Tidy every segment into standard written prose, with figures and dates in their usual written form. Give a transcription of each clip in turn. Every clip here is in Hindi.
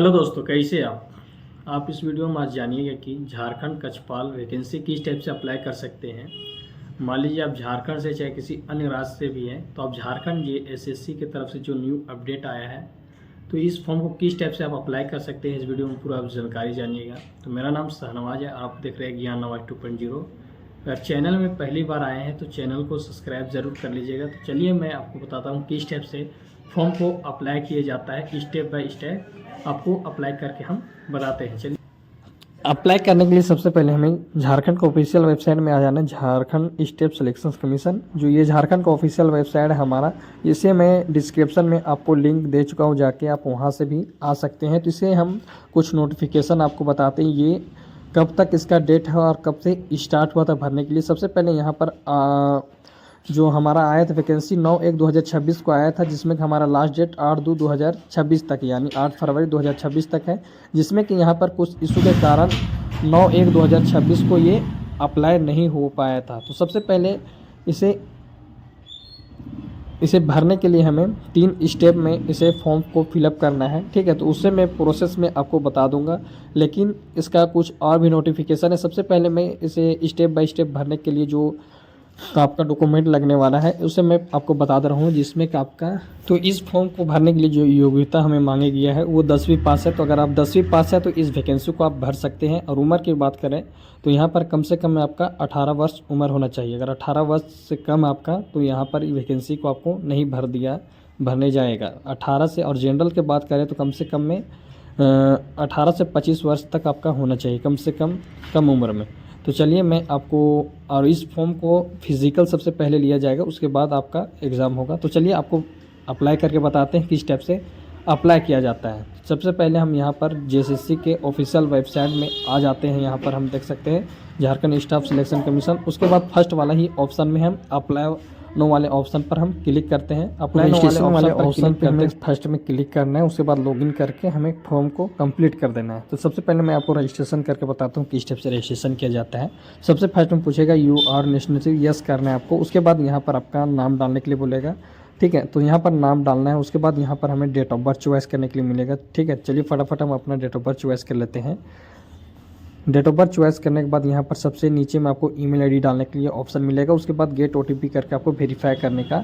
हेलो दोस्तों, कैसे आप इस वीडियो में आज जानिएगा कि झारखंड कक्षपाल वैकेंसी किस टाइप से अप्लाई कर सकते हैं। मान लीजिए आप झारखंड से चाहे किसी अन्य राज्य से भी हैं, तो आप झारखंड ये एसएससी की तरफ से जो न्यू अपडेट आया है, तो इस फॉर्म को किस टाइप से आप अप्लाई कर सकते हैं, इस वीडियो में पूरा आप जानकारी जानिएगा। तो मेरा नाम शहनवाज है, आप देख रहे हैं ज्ञान नवाज 2.0। अगर चैनल में पहली बार आए हैं तो चैनल को सब्सक्राइब ज़रूर कर लीजिएगा। तो चलिए मैं आपको बताता हूँ किस टाइप से फॉर्म को अप्लाई किया जाता है, स्टेप बाय स्टेप आपको अप्लाई करके हम बताते हैं। चलिए, अप्लाई करने के लिए सबसे पहले हमें झारखंड का ऑफिशियल वेबसाइट में आ जाना है। झारखंड स्टेट सिलेक्शन कमीशन, जो ये झारखंड का ऑफिशियल वेबसाइट है हमारा, इसे मैं डिस्क्रिप्शन में आपको लिंक दे चुका हूँ, जाके आप वहाँ से भी आ सकते हैं। तो इसे हम कुछ नोटिफिकेशन आपको बताते हैं, ये कब तक इसका डेट है और कब से स्टार्ट हुआ था भरने के लिए। सबसे पहले यहाँ पर जो हमारा आया था वैकेंसी 9/1/2026 को आया था, जिसमें कि हमारा लास्ट डेट 8/2/2026 तक यानी 8 फरवरी 2026 तक है, जिसमें कि यहाँ पर कुछ इशू के कारण 9/1/2026 को ये अप्लाई नहीं हो पाया था। तो सबसे पहले इसे भरने के लिए हमें 3 स्टेप में इसे फॉर्म को फिलअप करना है, ठीक है। तो उससे मैं प्रोसेस में आपको बता दूंगा, लेकिन इसका कुछ और भी नोटिफिकेशन है। सबसे पहले मैं इसे स्टेप बाय स्टेप भरने के लिए जो आपका डॉक्यूमेंट लगने वाला है उसे मैं आपको बता दे रहा हूँ, जिसमें कि आपका तो इस फॉर्म को भरने के लिए जो योग्यता हमें मांगी गया है वो 10वीं पास है। तो अगर आप 10वीं पास है तो इस वैकेंसी को आप भर सकते हैं। और उम्र की बात करें तो यहाँ पर कम से कम आपका 18 वर्ष उम्र होना चाहिए। अगर 18 वर्ष से कम आपका, तो यहाँ पर वैकेंसी को आपको नहीं भरने जाएगा 18 से। और जनरल की बात करें तो कम से कम में 18 से 25 वर्ष तक आपका होना चाहिए, कम से कम उम्र में। तो चलिए मैं आपको, और इस फॉर्म को फिजिकल सबसे पहले लिया जाएगा, उसके बाद आपका एग्ज़ाम होगा। तो चलिए आपको अप्लाई करके बताते हैं किस स्टेप से अप्लाई किया जाता है। सबसे पहले हम यहाँ पर जेएसएससी के ऑफिशियल वेबसाइट में आ जाते हैं। यहाँ पर हम देख सकते हैं झारखंड स्टाफ सिलेक्शन कमीशन। उसके बाद फर्स्ट वाला ही ऑप्शन में हम अप्लाई नो वाले ऑप्शन पर हम क्लिक करते हैं। अप्लाई नो वाले ऑप्शन पर हमें फर्स्ट में क्लिक करना है। उसके बाद लॉगिन करके हमें फॉर्म को कंप्लीट कर देना है। तो सबसे पहले मैं आपको रजिस्ट्रेशन करके बताता हूँ किस स्टेप से रजिस्ट्रेशन किया जाता है। सबसे फर्स्ट में पूछेगा यू आर नेशनलिटी, यस करना है आपको। उसके बाद यहाँ पर आपका नाम डालने के लिए बोलेगा, ठीक है। तो यहाँ पर नाम डालना है। उसके बाद यहाँ पर हमें डेट ऑफ बर्थ चॉइस करने के लिए मिलेगा, ठीक है। चलिए फटाफट हम अपना डेट ऑफ बर्थ चॉइस कर लेते हैं। डेट ऑफ बर्थ चॉइस करने के बाद यहाँ पर सबसे नीचे में आपको ईमेल आईडी डालने के लिए ऑप्शन मिलेगा। उसके बाद गेट ओटीपी करके आपको वेरीफाई करने का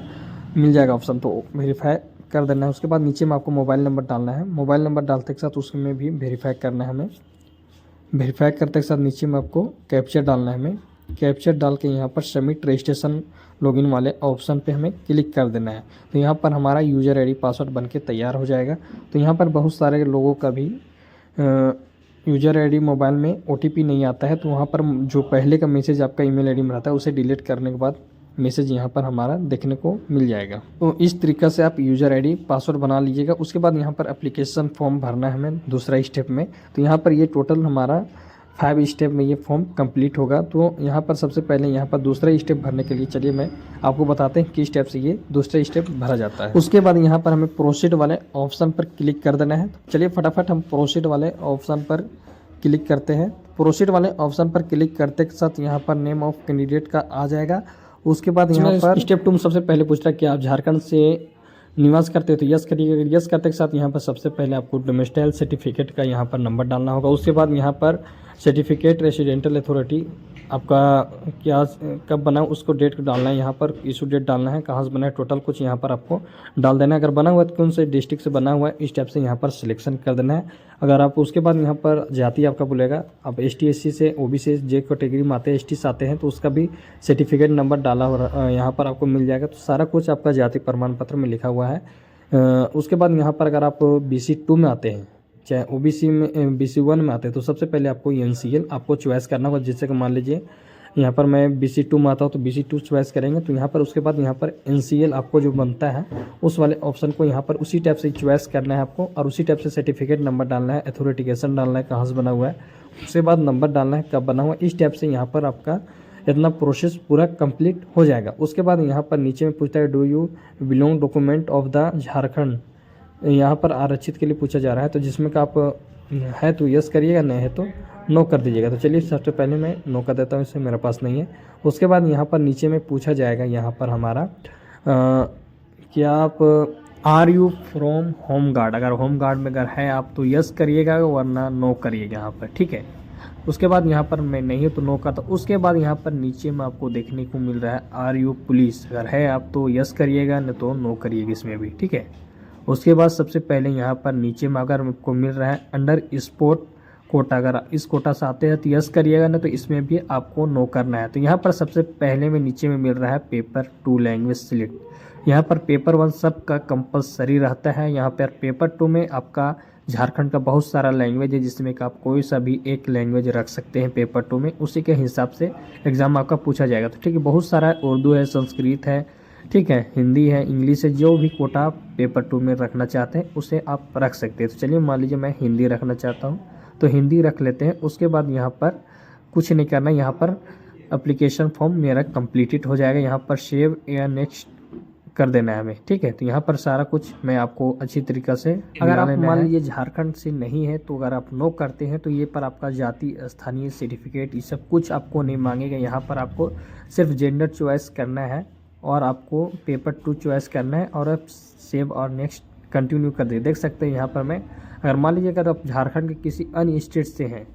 मिल जाएगा ऑप्शन, तो वेरीफाई कर देना है। उसके बाद नीचे में आपको मोबाइल नंबर डालना है। मोबाइल नंबर डालते के साथ उसमें भी वेरीफाई करना है हमें। वेरीफाई करते के साथ नीचे में आपको कैप्चर डालना है हमें। कैप्चर डाल के यहाँ पर सबमिट रजिस्ट्रेशन लॉगिन वाले ऑप्शन पे हमें क्लिक कर देना है। तो यहाँ पर हमारा यूज़र आईडी पासवर्ड बन के तैयार हो जाएगा। तो यहाँ पर बहुत सारे लोगों का भी यूज़र आईडी मोबाइल में ओटीपी नहीं आता है, तो वहाँ पर जो पहले का मैसेज आपका ईमेल आईडी में रहता है उसे डिलीट करने के बाद मैसेज यहाँ पर हमारा देखने को मिल जाएगा। तो इस तरीक़ा से आप यूज़र आईडी पासवर्ड बना लीजिएगा। उसके बाद यहाँ पर एप्लीकेशन फॉर्म भरना है हमें दूसरा स्टेप में। तो यहाँ पर ये टोटल हमारा 5 स्टेप में ये फॉर्म कंप्लीट होगा। तो यहाँ पर सबसे पहले यहाँ पर दूसरा स्टेप भरने के लिए चलिए मैं आपको बताते हैं किस स्टेप से ये दूसरा स्टेप भरा जाता है। उसके बाद यहाँ पर हमें प्रोसीड वाले ऑप्शन पर क्लिक कर देना है। चलिए फटाफट हम प्रोसीड वाले ऑप्शन पर क्लिक करते हैं। प्रोसीड वाले ऑप्शन पर क्लिक करते के साथ यहाँ पर नेम ऑफ कैंडिडेट का आ जाएगा। उसके बाद यहाँ पर स्टेप 2 में सबसे पहले पूछ रहा है कि आप झारखंड से निवास करते हो, तो यस करिएगा। यस करते के साथ यहाँ पर सबसे पहले आपको डोमेस्टाइल सर्टिफिकेट का यहाँ पर नंबर डालना होगा। उसके बाद यहाँ पर सर्टिफिकेट रेसिडेंटल अथॉरिटी आपका क्या कब बना उसको डेट डालना है। यहाँ पर इशू डेट डालना है, कहाँ से बना है, टोटल कुछ यहाँ पर आपको डाल देना है। अगर बना हुआ है तो कौन से डिस्ट्रिक्ट से बना हुआ है, इस टाइप से यहाँ पर सिलेक्शन कर देना है। अगर आप उसके बाद यहाँ पर जाति आपका बोलेगा, आप ST SC से OBC से जे कैटेगरी में आते हैं, ST से आते हैं, तो उसका भी सर्टिफिकेट नंबर डाला हो यहाँ पर आपको मिल जाएगा। तो सारा कुछ आपका जाति प्रमाण पत्र में लिखा हुआ है। उसके बाद यहाँ पर अगर आप BC 2 में आते हैं, चाहे OBC में BC 1 में आते हैं, तो सबसे पहले आपको NCL आपको चॉइस करना होगा। जिससे कि मान लीजिए यहाँ पर मैं BC 2 में आता हूँ तो BC 2 चॉइस करेंगे। तो यहाँ पर उसके बाद यहाँ पर NCL आपको जो बनता है उस वाले ऑप्शन को यहाँ पर उसी टाइप से चॉइस करना है आपको, और उसी टाइप से सर्टिफिकेट नंबर डालना है, अथॉरिटिकेशन डालना है, कहाँ से बना हुआ है, उसके बाद नंबर डालना है, कब बना हुआ है। इस टाइप से यहाँ पर आपका इतना प्रोसेस पूरा कंप्लीट हो जाएगा। उसके बाद यहाँ पर नीचे में पूछता है do you belong document of the Jharkhand, यहाँ पर आरक्षित के लिए पूछा जा रहा है। तो जिसमें का आप है तो यस करिएगा, नहीं है तो नो कर दीजिएगा। तो चलिए सबसे पहले मैं नो कर देता हूँ, इसे मेरे पास नहीं है। उसके बाद यहाँ पर नीचे में पूछा जाएगा यहाँ पर हमारा क्या आप are you from home guard, अगर होम गार्ड में अगर है आप तो यस करिएगा, वरना नो करिएगा यहाँ पर, ठीक है। उसके बाद यहाँ पर मैं नहीं तो नो करता। उसके बाद यहाँ पर नीचे में आपको देखने को मिल रहा है आर यू पुलिस, अगर है आप तो यस करिएगा, नहीं तो नो करिएगा इसमें भी, ठीक है। उसके बाद सबसे पहले यहाँ पर नीचे में अगर आपको मिल रहा है अंडर स्पोर्ट कोटा, अगर इस कोटा से आते हैं तो यस करिएगा, ना तो इसमें भी आपको नो करना है। तो यहाँ पर सबसे पहले में नीचे में मिल रहा है पेपर 2 लैंग्वेज सिलेक्ट। यहाँ पर पेपर 1 सबका कंपलसरी रहता है। यहाँ पर पेपर 2 में आपका झारखंड का बहुत सारा लैंग्वेज है, जिसमें कि आप कोई सा भी एक लैंग्वेज रख सकते हैं पेपर 2 में, उसी के हिसाब से एग्ज़ाम आपका पूछा जाएगा। तो ठीक है, बहुत सारा उर्दू है, संस्कृत है, ठीक है, हिंदी है, इंग्लिश है, जो भी कोटा आप पेपर 2 में रखना चाहते हैं उसे आप रख सकते हैं। तो चलिए मान लीजिए मैं हिंदी रखना चाहता हूँ तो हिंदी रख लेते हैं। उसके बाद यहाँ पर कुछ नहीं करना, यहाँ पर एप्लीकेशन फॉर्म मेरा कंप्लीटेड हो जाएगा। यहाँ पर सेव या नेक्स्ट कर देना है हमें, ठीक है। तो यहाँ पर सारा कुछ मैं आपको अच्छी तरीक़ा से, अगर आप मान लीजिए झारखंड से नहीं है तो अगर आप नो करते हैं तो ये पर आपका जाति, स्थानीय सर्टिफिकेट, ये सब कुछ आपको नहीं मांगेगा। यहाँ पर आपको सिर्फ जेंडर चॉइस करना है और आपको पेपर 2 चॉइस करना है और आप सेव और नेक्स्ट कंटिन्यू कर दे। देख सकते हैं यहाँ पर मैं, अगर मान लीजिए अगर आप झारखंड के किसी अन्य स्टेट से हैं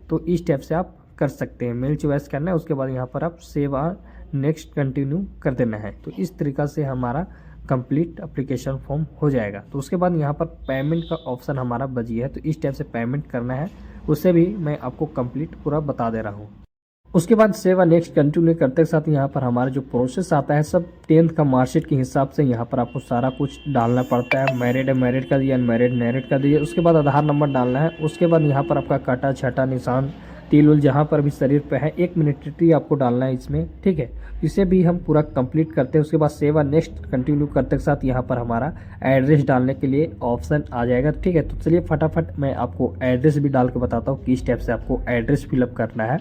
तो इस स्टेप से आप कर सकते हैं। मेल चॉइस करना है, उसके बाद यहाँ पर आप सेव और नेक्स्ट कंटिन्यू कर देना है। तो इस तरीक़ा से हमारा कंप्लीट एप्लीकेशन फॉर्म हो जाएगा। तो उसके बाद यहाँ पर पेमेंट का ऑप्शन हमारा बची है, तो इस टाइप से पेमेंट करना है, उससे भी मैं आपको कंप्लीट पूरा बता दे रहा हूँ। उसके बाद सेव और नेक्स्ट कंटिन्यू करते के साथ यहाँ पर हमारा जो प्रोसेस आता है सब 10th का मार्कशीट के हिसाब से यहाँ पर आपको सारा कुछ डालना पड़ता है। मैरिड है मैरिड का दिया, अनमैरिड मैरिड का दिया। उसके बाद आधार नंबर डालना है। उसके बाद यहाँ पर आपका काटा छटा निशान तिल उल जहाँ पर भी शरीर पे है 1 मिनट आपको डालना है इसमें, ठीक है। इसे भी हम पूरा कंप्लीट करते हैं। उसके बाद सेव और नेक्स्ट कंटिन्यू करते के साथ यहाँ पर हमारा एड्रेस डालने के लिए ऑप्शन आ जाएगा, ठीक है। तो चलिए फटाफट मैं आपको एड्रेस भी डाल के बताता हूँ किस टाइप से आपको एड्रेस फिलअप करना है।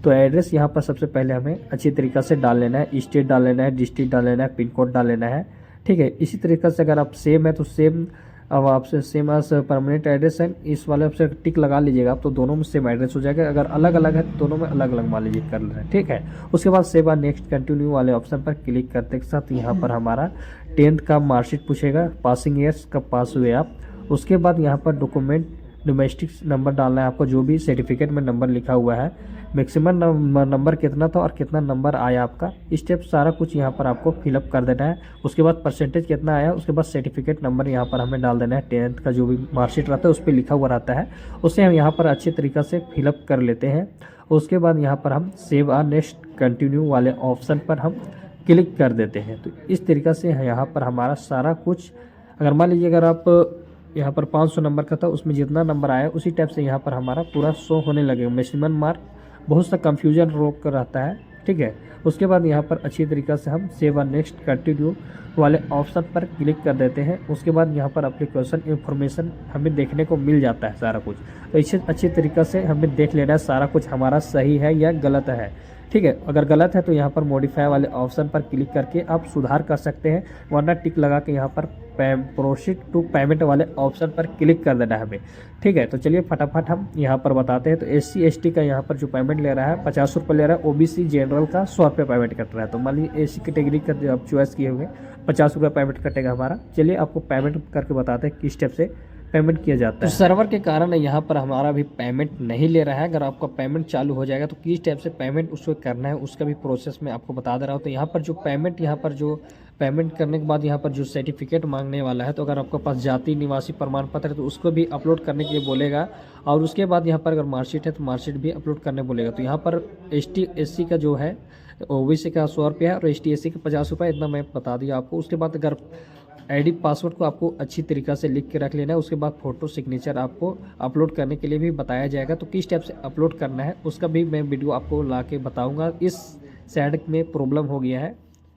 तो एड्रेस यहाँ पर सबसे पहले हमें अच्छी तरीक़ा से डाल लेना है। स्टेट डाल लेना है, डिस्ट्रिक्ट डाल लेना है, पिन कोड डाल लेना है, ठीक है। इसी तरीक़े से अगर आप सेम है तो सेम, अब आपसे सेम एज परमानेंट एड्रेस है, इस वाले से टिक लगा लीजिएगा आप, तो दोनों में सेम एड्रेस हो जाएगा। अगर अलग अलग है तो दोनों में अलग अलग मान लीजिए कर लेना है, ठीक है। उसके बाद सेव और नेक्स्ट कंटिन्यू वाले ऑप्शन पर क्लिक करते के साथ यहाँ पर हमारा 10th का मार्कशीट पूछेगा, पासिंग ईयर्स कब पास हुए आप। उसके बाद यहाँ पर डॉक्यूमेंट डोमेस्टिक नंबर डालना है आपको, जो भी सर्टिफिकेट में नंबर लिखा हुआ है, मैक्सिमम नंबर कितना था और कितना नंबर आया आपका, स्टेप सारा कुछ यहाँ पर आपको फिलअप कर देना है। उसके बाद परसेंटेज कितना आया, उसके बाद सर्टिफिकेट नंबर यहाँ पर हमें डाल देना है। 10th का जो भी मार्कशीट रहता है उस पर लिखा हुआ रहता है, उसे हम यहाँ पर अच्छी तरीक़ा से फिलअप कर लेते हैं। उसके बाद यहाँ पर हम सेव और नेक्स्ट कंटिन्यू वाले ऑप्शन पर हम क्लिक कर देते हैं। तो इस तरीक़ा से यहाँ पर हमारा सारा कुछ, अगर मान लीजिए अगर आप यहाँ पर 500 नंबर का था, उसमें जितना नंबर आया उसी टाइप से यहाँ पर हमारा पूरा शो होने लगेगा। मैक्सिमम मार्क, बहुत सा कंफ्यूजन रोक रहता है, ठीक है। उसके बाद यहाँ पर अच्छी तरीक़ा से हम सेव और नेक्स्ट कंटिन्यू वाले ऑप्शन पर क्लिक कर देते हैं। उसके बाद यहाँ पर एप्लीकेशन इन्फॉर्मेशन हमें देखने को मिल जाता है सारा कुछ। तो इसे अच्छी तरीक़ा से हमें देख लेना है सारा कुछ हमारा सही है या गलत है, ठीक है। अगर गलत है तो यहाँ पर मॉडिफाई वाले ऑप्शन पर क्लिक करके आप सुधार कर सकते हैं, वरना टिक लगा के यहाँ पर प्रोसीड टू पेमेंट वाले ऑप्शन पर क्लिक कर देना है हमें, ठीक है। तो चलिए फटाफट हम यहाँ पर बताते हैं। तो SC ST का यहाँ पर जो पेमेंट ले रहा है 50 रुपये ले रहा है, OBC जनरल का 100 रुपये पेमेंट कर रहा है। तो मान लीजिए AC कैटेगरी का जो आप चॉइस किए हुए 50 रुपये पेमेंट कटेगा हमारा। चलिए आपको पेमेंट करके बताते हैं किस स्टेप से पेमेंट किया जाता है। तो सर्वर के कारण यहाँ पर हमारा भी पेमेंट नहीं ले रहा है। अगर आपका पेमेंट चालू हो जाएगा तो किस टाइप से पेमेंट उसको करना है उसका भी प्रोसेस मैं आपको बता दे रहा हूँ। तो यहाँ पर जो पेमेंट, यहाँ पर जो पेमेंट करने के बाद यहाँ पर जो सर्टिफिकेट मांगने वाला है, तो अगर आपके पास जाति निवासी प्रमाण पत्र है तो उसको भी अपलोड करने के लिए बोलेगा। और उसके बाद यहाँ पर अगर मार्कशीट है तो मार्कशीट भी अपलोड करने बोलेगा। तो यहाँ पर ST SC का जो है OBC का 100 रुपया है और ST SC का 50 रुपये, इतना मैं बता दिया आपको। उसके बाद अगर ID पासवर्ड को आपको अच्छी तरीक़ा से लिख के रख लेना है। उसके बाद फ़ोटो सिग्नेचर आपको अपलोड करने के लिए भी बताया जाएगा। तो किस टाइप से अपलोड करना है उसका भी मैं वीडियो आपको ला के बताऊँगा। इस साइड में प्रॉब्लम हो गया है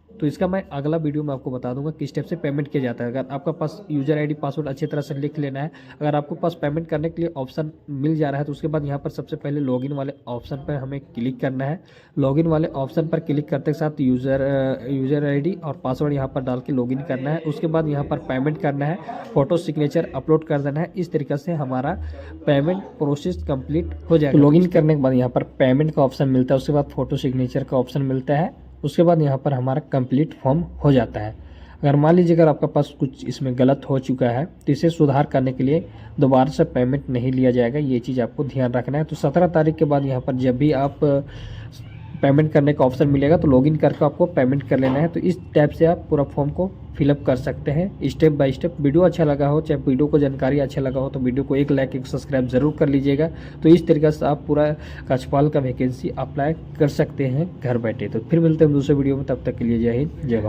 तो इसका मैं अगला वीडियो में आपको बता दूंगा किस स्टेप से पेमेंट किया जाता है। अगर आपका पास यूज़र आईडी पासवर्ड अच्छी तरह से लिख लेना है। अगर आपको पास पेमेंट करने के लिए ऑप्शन मिल जा रहा है तो उसके बाद यहाँ पर सबसे पहले लॉगिन वाले ऑप्शन पर हमें क्लिक करना है। लॉगिन वाले ऑप्शन पर क्लिक करते के साथ यूज़र आईडी और पासवर्ड यहाँ पर डाल के लॉगिन करना है। उसके बाद यहाँ पर पेमेंट करना है, फ़ोटो सिग्नेचर अपलोड कर देना है। इस तरीके से हमारा पेमेंट प्रोसेस कंप्लीट हो जाएगा। तो लॉगिन करने के बाद यहाँ पर पेमेंट का ऑप्शन मिलता है, उसके बाद फ़ोटो सिग्नेचर का ऑप्शन मिलता है, उसके बाद यहाँ पर हमारा कंप्लीट फॉर्म हो जाता है। अगर मान लीजिए अगर आपका पास कुछ इसमें गलत हो चुका है तो इसे सुधार करने के लिए दोबारा से पेमेंट नहीं लिया जाएगा, ये चीज़ आपको ध्यान रखना है। तो 17 तारीख के बाद यहाँ पर जब भी आप पेमेंट करने का ऑप्शन मिलेगा तो लॉगिन करके आपको पेमेंट कर लेना है। तो इस टाइप से आप पूरा फॉर्म को फिलअप कर सकते हैं स्टेप बाय स्टेप। वीडियो अच्छा लगा हो, चाहे वीडियो को जानकारी अच्छा लगा हो, तो वीडियो को एक लाइक एक सब्सक्राइब जरूर कर लीजिएगा। तो इस तरीके से आप पूरा कार्यपाल का वैकेंसी अप्लाई कर सकते हैं घर बैठे। तो फिर मिलते हैं दूसरे वीडियो में, तब तक के लिए जय हिंद जय भारत।